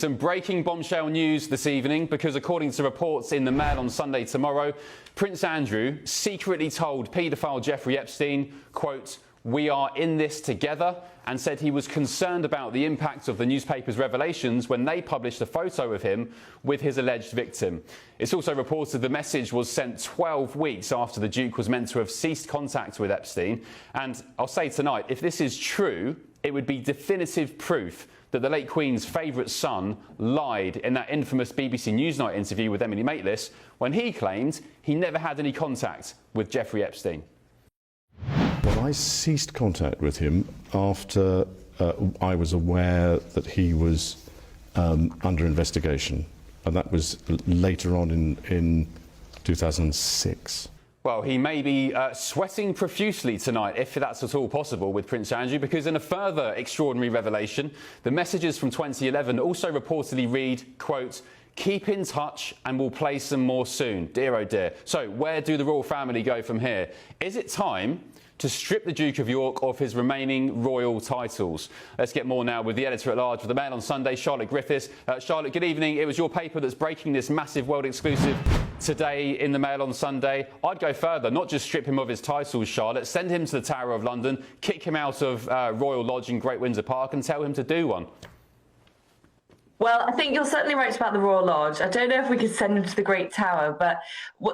Some breaking bombshell news this evening because according to reports in the Mail on Sunday tomorrow, Prince Andrew secretly told paedophile Jeffrey Epstein, quote, "We are in this together," and said he was concerned about the impact of the newspaper's revelations when they published a photo of him with his alleged victim. It's also reported the message was sent 12 weeks after the Duke was meant to have ceased contact with Epstein. And I'll say tonight, if this is true, it would be definitive proof that the late Queen's favourite son lied in that infamous BBC Newsnight interview with Emily Maitlis when he claimed he never had any contact with Jeffrey Epstein. Well, I ceased contact with him after I was aware that he was under investigation, and that was later on in 2006. Well, he may be sweating profusely tonight, if that's at all possible, with Prince Andrew, because in a further extraordinary revelation, the messages from 2011 also reportedly read, quote, "Keep in touch and we'll play some more soon." Dear oh dear. So where do the royal family go from here? Is it time to strip the Duke of York of his remaining royal titles? Let's get more now with the editor-at-large of the Mail on Sunday, Charlotte Griffiths. Charlotte, good evening. It was your paper that's breaking this massive world exclusive today in the Mail on Sunday. I'd go further, not just strip him of his titles, Charlotte, send him to the Tower of London, kick him out of Royal Lodge in Great Windsor Park and tell him to do one. Well, I think you're certainly right about the Royal Lodge. I don't know if we could send him to the Great Tower, but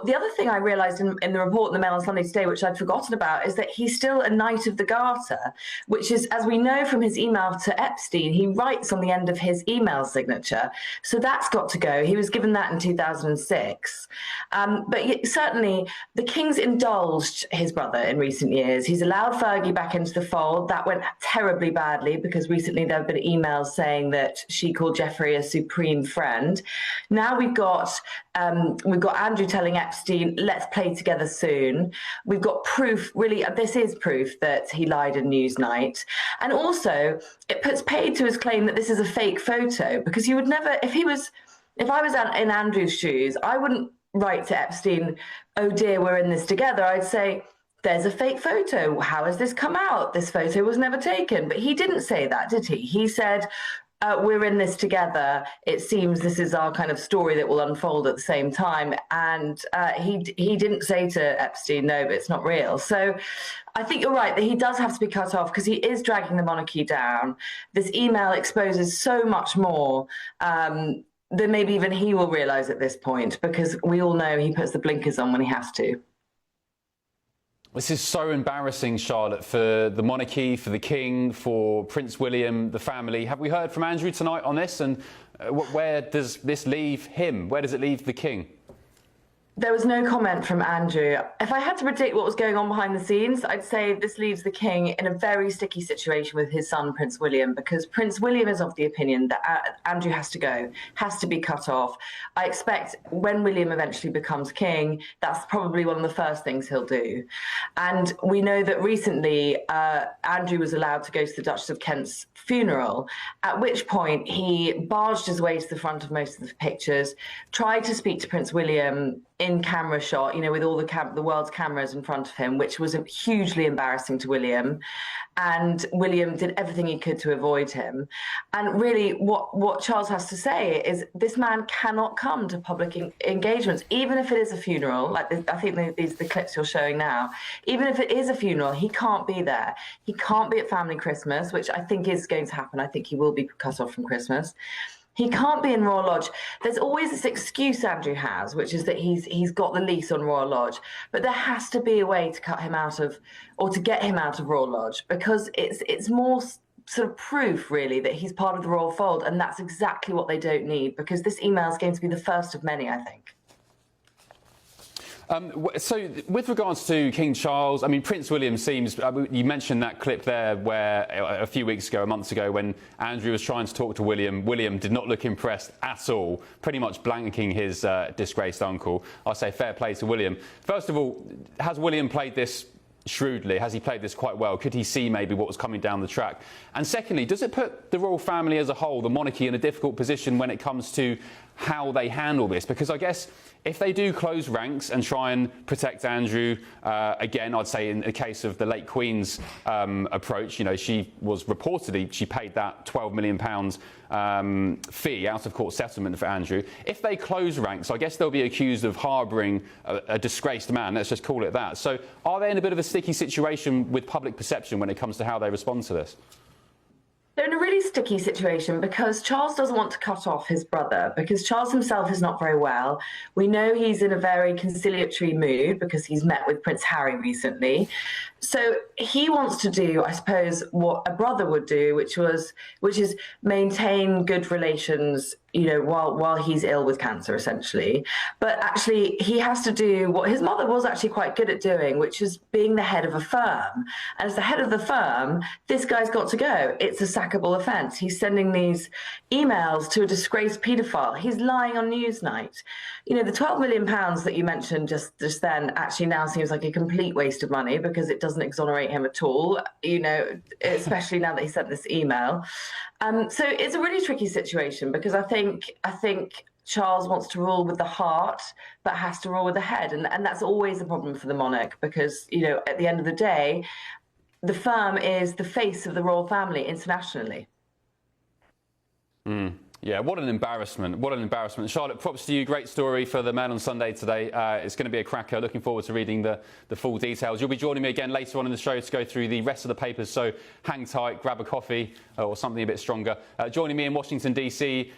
the other thing I realised in the report in the Mail on Sunday today, which I'd forgotten about, is that he's still a Knight of the Garter, which is, as we know from his email to Epstein, he writes on the end of his email signature. So that's got to go. He was given that in 2006. But certainly, the King's indulged his brother in recent years. He's allowed Fergie back into the fold. That went terribly badly because recently there have been emails saying that she called Jeffrey a supreme friend. Now we've got Andrew telling Epstein, "Let's play together soon." We've got proof, really, this is proof that he lied in Newsnight. And also, it puts paid to his claim that this is a fake photo, because you would never, if I was in Andrew's shoes, I wouldn't write to Epstein, "Oh dear, we're in this together." I'd say, "There's a fake photo. How has this come out? This photo was never taken." But he didn't say that, did he? He said, "We're in this together. It seems this is our kind of story that will unfold at the same time." And he didn't say to Epstein, "No, but it's not real." So I think you're right that he does have to be cut off because he is dragging the monarchy down. This email exposes so much more than maybe even he will realise at this point, because we all know he puts the blinkers on when he has to. This is so embarrassing, Charlotte, for the monarchy, for the King, for Prince William, the family. Have we heard from Andrew tonight on this? And where does this leave him? Where does it leave the King? There was no comment from Andrew. If I had to predict what was going on behind the scenes, I'd say this leaves the King in a very sticky situation with his son, Prince William, because Prince William is of the opinion that Andrew has to go, has to be cut off. I expect when William eventually becomes king, that's probably one of the first things he'll do. And we know that recently Andrew was allowed to go to the Duchess of Kent's funeral, at which point he barged his way to the front of most of the pictures, tried to speak to Prince William in camera shot, with all the world's cameras in front of him, which was hugely embarrassing to William. And William did everything he could to avoid him. And really, what Charles has to say is this man cannot come to public engagements, even if it is a funeral, like I think these are the clips you're showing now. Even if it is a funeral, he can't be there. He can't be at family Christmas, which I think is going to happen. I think he will be cut off from Christmas. He can't be in Royal Lodge. There's always this excuse Andrew has, which is that he's got the lease on Royal Lodge. But there has to be a way to cut him out of, or to get him out of Royal Lodge, because it's more sort of proof, really, that he's part of the royal fold. And that's exactly what they don't need, because this email is going to be the first of many, I think. So, with regards to King Charles, I mean, Prince William seems... you mentioned that clip there where a few weeks ago, a month ago, when Andrew was trying to talk to William, William did not look impressed at all, pretty much blanking his disgraced uncle. I say fair play to William. First of all, has William played this shrewdly? Has he played this quite well? Could he see maybe what was coming down the track? And secondly, does it put the royal family as a whole, the monarchy, in a difficult position when it comes to how they handle this, because I guess if they do close ranks and try and protect Andrew, again, I'd say in the case of the late Queen's approach, you know, she paid that £12 million fee out of court settlement for Andrew. If they close ranks, I guess they'll be accused of harbouring a disgraced man, let's just call it that. So are they in a bit of a sticky situation with public perception when it comes to how they respond to this? They're in a really sticky situation because Charles doesn't want to cut off his brother, because Charles himself is not very well. We know he's in a very conciliatory mood because he's met with Prince Harry recently. So he wants to do, I suppose, what a brother would do, which is maintain good relations, you know, while he's ill with cancer, essentially. But actually, he has to do what his mother was actually quite good at doing, which is being the head of a firm. And as the head of the firm, this guy's got to go. It's a sackable offence. He's sending these emails to a disgraced paedophile. He's lying on Newsnight. You know, the £12 million that you mentioned just then actually now seems like a complete waste of money because it doesn't exonerate him at all, you know, especially now that he sent this email. So it's a really tricky situation because I think Charles wants to rule with the heart, but has to rule with the head. And that's always a problem for the monarch because, you know, at the end of the day, the firm is the face of the royal family internationally. Yeah, what an embarrassment. What an embarrassment. Charlotte, props to you. Great story for the Mail on Sunday today. It's going to be a cracker. Looking forward to reading the full details. You'll be joining me again later on in the show to go through the rest of the papers, so hang tight, grab a coffee or something a bit stronger. Joining me in Washington, D.C.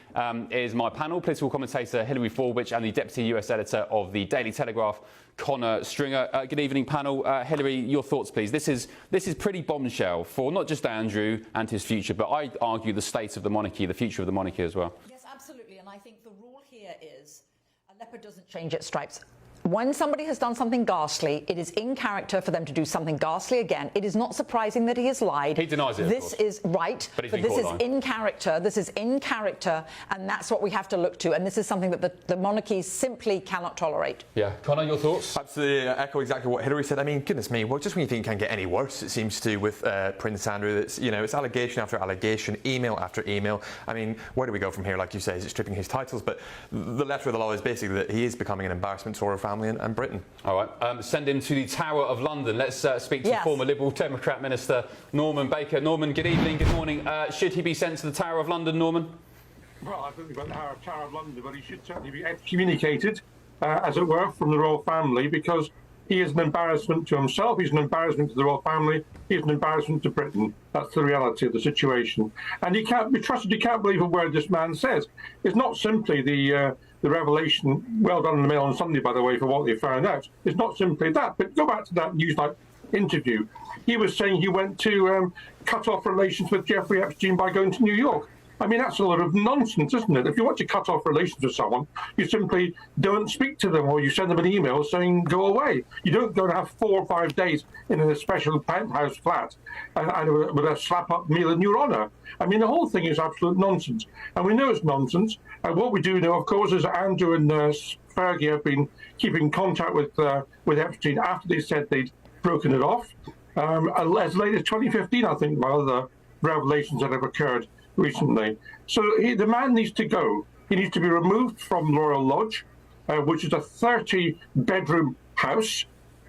Is my panel, political commentator Hilary Forbich and the Deputy US Editor of the Daily Telegraph, Connor Stringer. Good evening, panel. Hilary, your thoughts, please. This is pretty bombshell for not just Andrew and his future, but I argue the state of the monarchy, the future of the monarchy as well. Yes, absolutely. And I think the rule here is a leopard doesn't change its stripes. When somebody has done something ghastly, it is in character for them to do something ghastly again. It is not surprising that he has lied. He denies it. This is right, but this is in character. This is in character, and that's what we have to look to. And this is something that the monarchy simply cannot tolerate. Yeah, Connor, your thoughts? Absolutely, echo exactly what Hilary said. I mean, goodness me, well, just when you think it can't get any worse, it seems to with Prince Andrew. It's, you know, it's allegation after allegation, email after email. I mean, where do we go from here? Like you say, is it stripping his titles? But the letter of the law is basically that he is becoming an embarrassment to our family and Britain. All right, send him to the Tower of London. Let's speak to former Liberal Democrat Minister Norman Baker. Norman, good evening, good morning. Should he be sent to the Tower of London, Norman? Well, I don't think about the Tower of London, but he should certainly be excommunicated, as it were, from the royal family, because he is an embarrassment to himself, he's an embarrassment to the royal family, he's an embarrassment to Britain. That's the reality of the situation. And he can't be trusted, you can't believe a word this man says. It's not simply the revelation, well done in the Mail on Sunday, by the way, for what they found out. It's not simply that, but go back to that Newsnight interview. He was saying he went to cut off relations with Jeffrey Epstein by going to New York. I mean, that's a lot of nonsense, isn't it? If you want to cut off relations with someone, you simply don't speak to them, or you send them an email saying, go away. You don't go and have 4 or 5 days in a special penthouse flat and with a slap-up meal in your honour. I mean, the whole thing is absolute nonsense. And we know it's nonsense. And what we do know, of course, is Andrew and Fergie have been keeping contact with Epstein after they said they'd broken it off. As late as 2015, I think, by other revelations that have occurred recently. So the man needs to go. He needs to be removed from Royal Lodge, which is a 30-bedroom house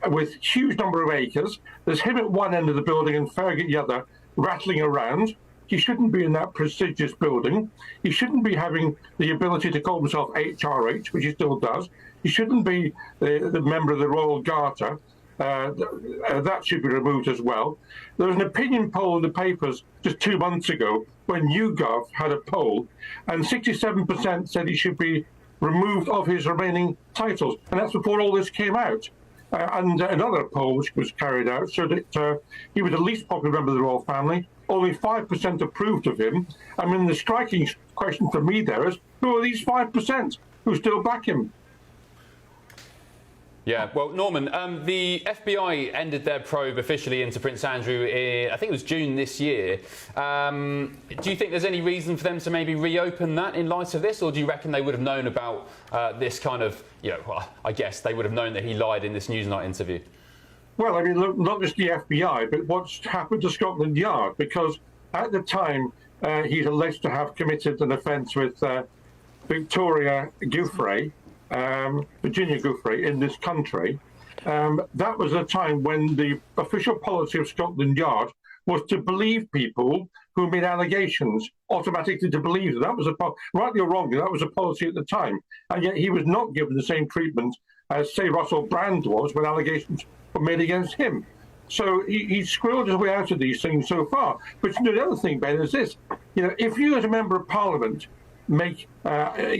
with huge number of acres. There's him at one end of the building and Fergie at the other, rattling around. He shouldn't be in that prestigious building. He shouldn't be having the ability to call himself HRH, which he still does. He shouldn't be the member of the Royal Garter. That should be removed as well. There was an opinion poll in the papers just 2 months ago when YouGov had a poll, and 67% said he should be removed of his remaining titles. And that's before all this came out. And another poll which was carried out showed that he was the least popular member of the royal family. Only 5% approved of him. I mean, the striking question for me there is, who are these 5% who still back him? Yeah, well, Norman, the FBI ended their probe officially into Prince Andrew I think it was June this year. Do you think there's any reason for them to maybe reopen that in light of this, or do you reckon they would have known about this kind of, you know, well, I guess they would have known that he lied in this Newsnight interview? Well, I mean, look, not just the FBI, but what's happened to Scotland Yard, because at the time he's alleged to have committed an offence with Victoria Giuffre, Virginia Giuffre, in this country, that was a time when the official policy of Scotland Yard was to believe people who made allegations, automatically to believe them. That was rightly or wrongly, that was a policy at the time. And yet he was not given the same treatment as, say, Russell Brand was when allegations were made against him. So he squirreled his way out of these things so far. But the other thing, Ben, is this. If you as a member of Parliament get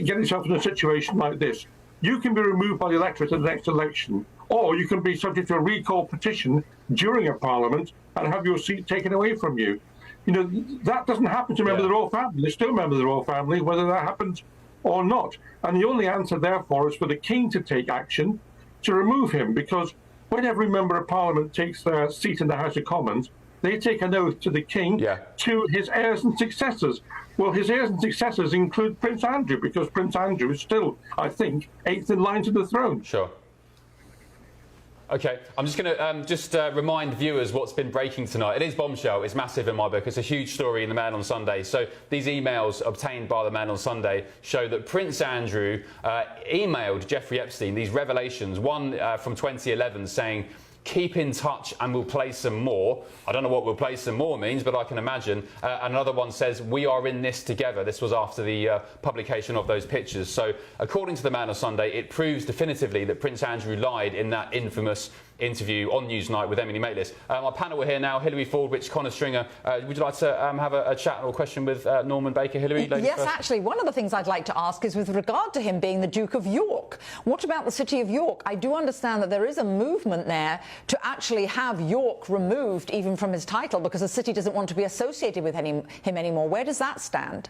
yourself in a situation like this, you can be removed by the electorate at the next election, or you can be subject to a recall petition during a Parliament and have your seat taken away from you. That doesn't happen to members of the Royal Family. They're still members of the Royal Family, whether that happens or not. And the only answer, therefore, is for the King to take action to remove him, because when every member of Parliament takes their seat in the House of Commons, they take an oath to the King, to his heirs and successors. Well, his heirs and successors include Prince Andrew, because Prince Andrew is still, I think, 8th in line to the throne. Sure. OK, I'm just going to remind viewers what's been breaking tonight. It is bombshell. It's massive in my book. It's a huge story in the Mail on Sunday. So these emails obtained by the Mail on Sunday show that Prince Andrew emailed Jeffrey Epstein these revelations, one from 2011 saying, "Keep in touch and we'll play some more." I don't know what "we'll play some more" means, but I can imagine. Another one says, "We are in this together." This was after the publication of those pictures. So according to the Man on Sunday, it proves definitively that Prince Andrew lied in that infamous interview on Newsnight with Emily Maitlis. Our panel are here now. Hilary Fordwich, Connor Stringer. Would you like to have a chat or a question with Norman Baker? Hilary, yes, first. Actually, one of the things I'd like to ask is with regard to him being the Duke of York. What about the city of York? I do understand that there is a movement there to actually have York removed even from his title because the city doesn't want to be associated with him anymore. Where does that stand?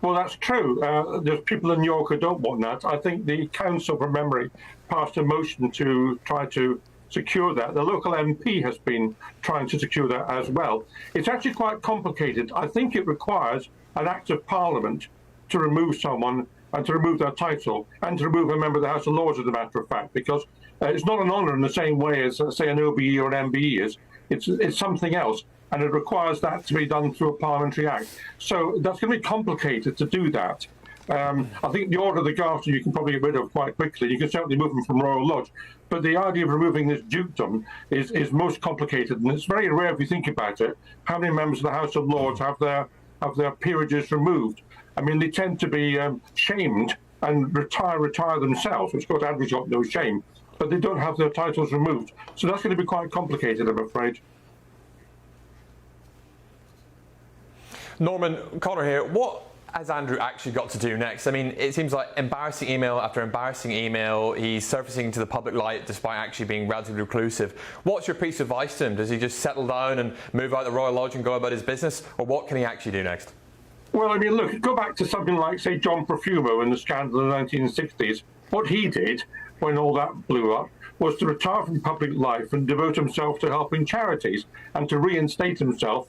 Well, that's true. There's people in York who don't want that. I think the council, from memory, passed a motion to try to secure that. The local MP has been trying to secure that as well. It's actually quite complicated. I think it requires an act of Parliament to remove someone and to remove their title and to remove a member of the House of Lords, as a matter of fact, because it's not an honour in the same way as, say, an OBE or an MBE is. It's something else, and it requires that to be done through a parliamentary act. So that's going to be complicated to do that. I think the Order of the Garter you can probably get rid of quite quickly. You can certainly move them from Royal Lodge. But the idea of removing this dukedom is most complicated, and it's very rare if you think about it. How many members of the House of Lords have their peerages removed? I mean, they tend to be shamed and retire themselves, which of course Andrew's got no shame, but they don't have their titles removed. So that's going to be quite complicated, I'm afraid. Norman, Connor here. What has Andrew actually got to do next? I mean, it seems like embarrassing email after embarrassing email. He's surfacing to the public light despite actually being relatively reclusive. What's your piece of advice to him? Does he just settle down and move out of the Royal Lodge and go about his business? Or what can he actually do next? Well, I mean, look, go back to something like, say, John Profumo in the scandal in the 1960s. What he did when all that blew up was to retire from public life and devote himself to helping charities and to reinstate himself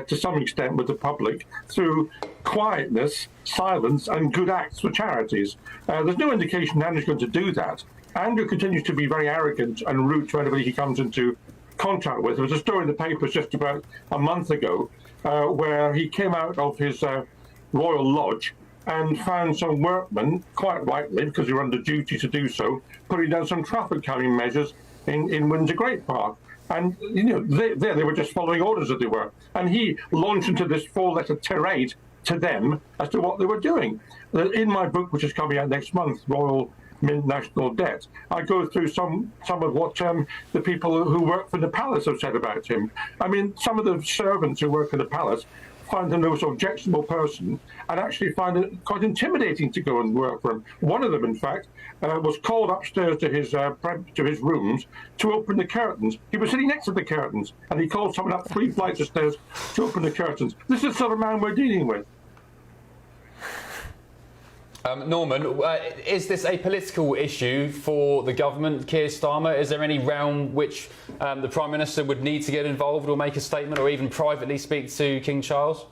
to some extent with the public through quietness, silence and good acts for charities. There's no indication Andrew's going to do that. Andrew continues to be very arrogant and rude to anybody he comes into contact with. There was a story in the papers just about a month ago where he came out of his Royal Lodge and found some workmen, quite rightly, because they were under duty to do so, putting down some traffic calming measures in Windsor Great Park. And, you know, they were just following orders, as they were. And he launched into this 4-letter tirade to them as to what they were doing. In my book, which is coming out next month, Royal Mint National Debt, I go through some of what the people who work for the palace have said about him. I mean, some of the servants who work in the palace find him the most objectionable person and actually find it quite intimidating to go and work for him. One of them, in fact, was called upstairs to his rooms to open the curtains. He was sitting next to the curtains, and he called someone up 3 flights of stairs to open the curtains. This is the sort of man we're dealing with. Norman, is this a political issue for the government, Keir Starmer? Is there any realm which the Prime Minister would need to get involved or make a statement or even privately speak to King Charles?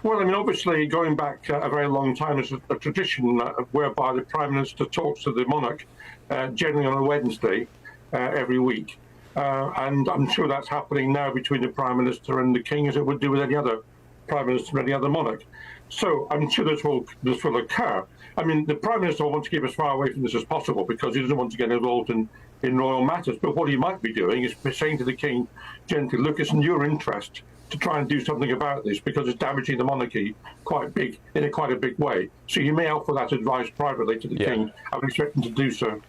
Well, I mean, obviously, going back a very long time, is a tradition whereby the Prime Minister talks to the monarch, generally on a Wednesday every week. And I'm sure that's happening now between the Prime Minister and the King, as it would do with any other Prime Minister or any other monarch. So I'm sure this will occur. I mean, the Prime Minister will want to keep as far away from this as possible because he doesn't want to get involved in royal matters. But what he might be doing is saying to the King gently, look, it's in your interest to try and do something about this because it's damaging the monarchy quite a big way. So you may offer that advice privately to the King. I would expect him to do so.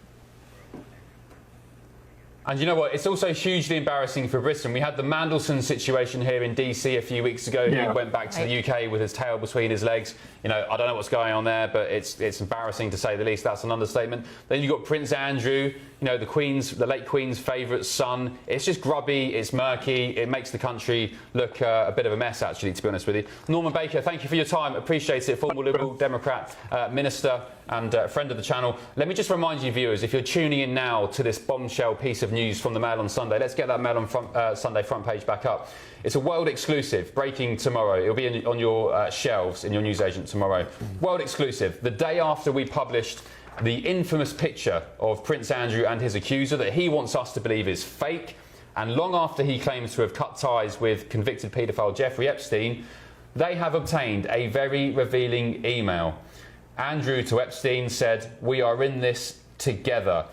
And you know what? It's also hugely embarrassing for Britain. We had the Mandelson situation here in DC a few weeks ago. He went back to the UK with his tail between his legs. You know, I don't know what's going on there, but it's embarrassing to say the least. That's an understatement. Then you've got Prince Andrew, you know, the late Queen's favourite son. It's just grubby, it's murky, it makes the country look a bit of a mess, actually, to be honest with you. Norman Baker, thank you for your time. Appreciate it. Former Liberal Democrat minister and friend of the channel. Let me just remind you, viewers, if you're tuning in now to this bombshell piece of news from the Mail on Sunday, let's get that Mail on Sunday front page back up. It's a world exclusive, breaking tomorrow. It'll be on your shelves in your newsagent tomorrow. World exclusive. The day after we published the infamous picture of Prince Andrew and his accuser that he wants us to believe is fake, and long after he claims to have cut ties with convicted paedophile Jeffrey Epstein, they have obtained a very revealing email. Andrew to Epstein said, "We are in this together."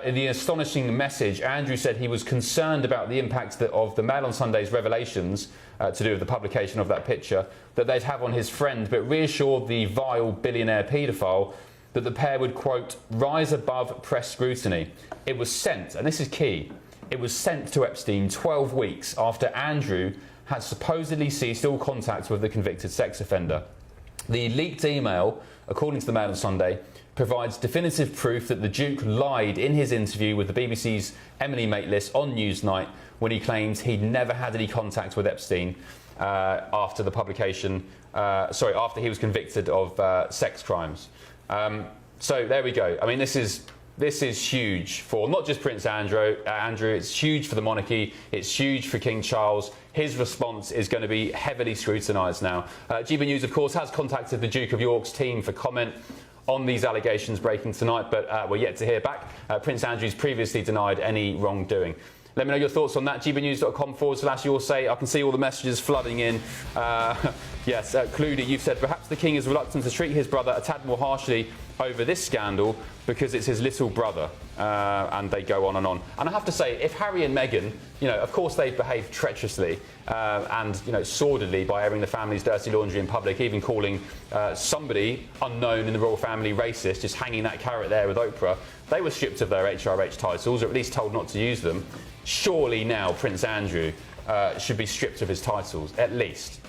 In the astonishing message, Andrew said he was concerned about the impact of the Mail on Sunday's revelations to do with the publication of that picture that they'd have on his friend, but reassured the vile billionaire paedophile that the pair would, quote, rise above press scrutiny. It was sent, and this is key, it was sent to Epstein 12 weeks after Andrew had supposedly ceased all contact with the convicted sex offender. The leaked email, according to the Mail on Sunday, provides definitive proof that the Duke lied in his interview with the BBC's Emily Maitlis on Newsnight when he claims he'd never had any contact with Epstein after the publication, after he was convicted of sex crimes. So there we go. I mean, this is huge for not just Prince Andrew. It's huge for the monarchy. It's huge for King Charles. His response is going to be heavily scrutinised now. GB News, of course, has contacted the Duke of York's team for comment on these allegations breaking tonight, but we're yet to hear back. Prince Andrew's previously denied any wrongdoing. Let me know your thoughts on that. gbnews.com/your say. I can see all the messages flooding in. Yes, Cludy, you've said perhaps the King is reluctant to treat his brother a tad more harshly over this scandal because it's his little brother. And they go on and on. And I have to say, if Harry and Meghan, you know, of course they've behaved treacherously and, you know, sordidly by airing the family's dirty laundry in public, even calling somebody unknown in the royal family racist, just hanging that carrot there with Oprah. They were stripped of their HRH titles, or at least told not to use them. Surely now Prince Andrew should be stripped of his titles, at least.